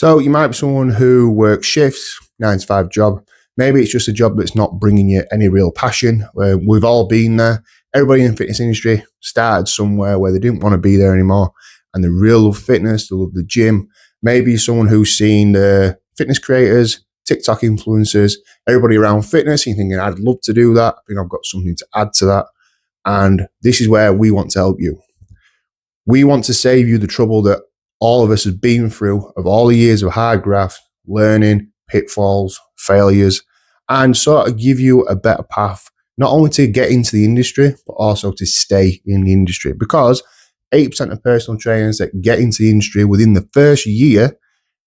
So you might be someone who works shifts, 9 to 5 job. Maybe it's just a job that's not bringing you any real passion. We've all been there. Everybody in the fitness industry started somewhere where they didn't want to be there anymore. And they really love fitness, they love the gym. Maybe someone who's seen the fitness creators, TikTok influencers, everybody around fitness, and you're thinking, I'd love to do that. I think I've got something to add to that. And this is where we want to help you. We want to save you the trouble that all of us have been through of all the years of hard graft, learning, pitfalls, failures, and sort of give you a better path, not only to get into the industry, but also to stay in the industry. Because 8% of personal trainers that get into the industry within the first year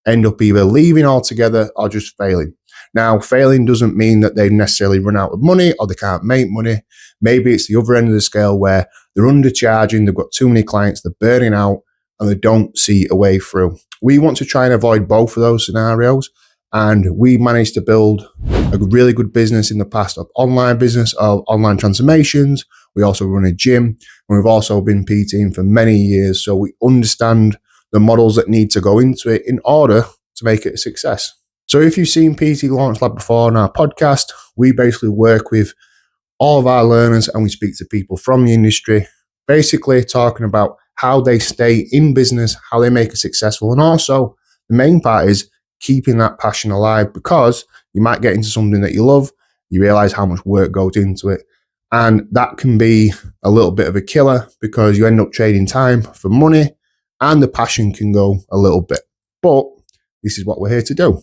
end up either leaving altogether or just failing. Now, failing doesn't mean that they've necessarily run out of money or they can't make money. Maybe it's the other end of the scale where they're undercharging, they've got too many clients, they're burning out, and they don't see a way through. We want to try and avoid both of those scenarios. And we managed to build a really good business in the past of online business, of online transformations. We also run a gym, and we've also been PTing for many years. So we understand the models that need to go into it in order to make it a success. So if you've seen PT Launch Lab before on our podcast, we basically work with all of our learners and we speak to people from the industry, basically talking about how they stay in business, how they make it successful. And also the main part is keeping that passion alive, because you might get into something that you love, you realize how much work goes into it. And that can be a little bit of a killer because you end up trading time for money and the passion can go a little bit. But this is what we're here to do.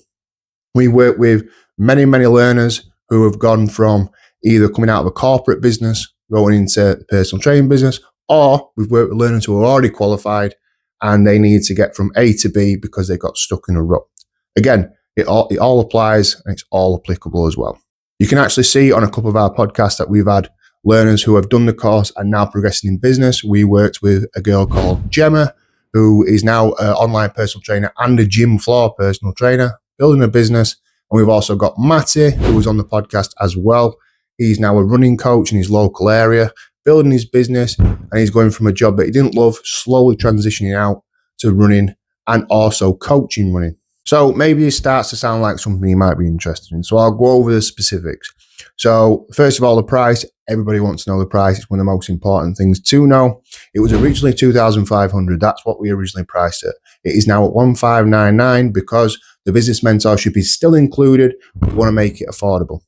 We work with many, many learners who have gone from either coming out of a corporate business, going into the personal training business, or we've worked with learners who are already qualified and they need to get from A to B because they got stuck in a rut. Again, it all applies and it's all applicable as well. You can actually see on a couple of our podcasts that we've had learners who have done the course and now progressing in business. We worked with a girl called Gemma, who is now an online personal trainer and a gym floor personal trainer, building a business. And we've also got Matty, who was on the podcast as well. He's now a running coach in his local area, building his business, and he's going from a job that he didn't love, slowly transitioning out to running and also coaching running. So maybe it starts to sound like something you might be interested in. So I'll go over the specifics. So first of all, the price. Everybody wants to know the price. It's one of the most important things to know. It was originally $2,500. That's what we originally priced it. It is now at $1,599 because the business mentorship is still included. We want to make it affordable.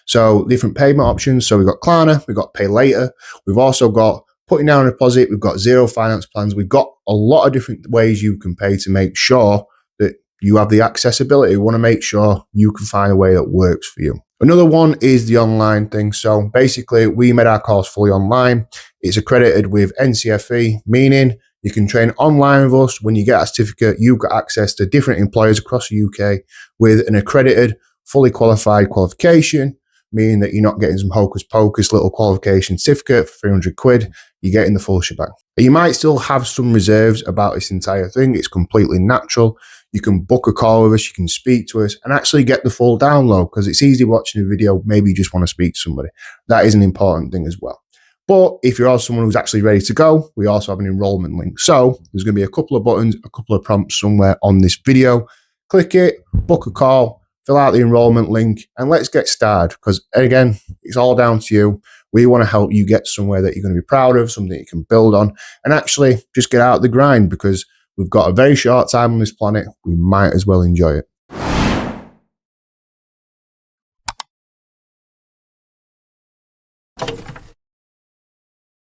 So different payment options. So we've got Klarna, we've got Pay Later. We've also got putting down a deposit. We've got zero finance plans. We've got a lot of different ways you can pay to make sure that you have the accessibility. We want to make sure you can find a way that works for you. Another one is the online thing. So basically, we made our course fully online. It's accredited with NCFE, meaning you can train online with us. When you get a certificate, you've got access to different employers across the UK with an accredited, fully qualified qualification, meaning that you're not getting some hocus pocus little qualification certificate for 300 quid. You're getting the full shebang. You might still have some reserves about this entire thing. It's completely natural. You can book a call with us, you can speak to us and actually get the full download, because it's easy watching a video. Maybe you just want to speak to somebody. That is an important thing as well. But if you're also someone who's actually ready to go, we also have an enrollment link. So there's going to be a couple of buttons, a couple of prompts somewhere on this video. Click it, book a call, fill out the enrollment link, and let's get started. Because again, it's all down to you. We want to help you get somewhere that you're going to be proud of, something you can build on, and actually just get out of the grind, because we've got a very short time on this planet. We might as well enjoy it.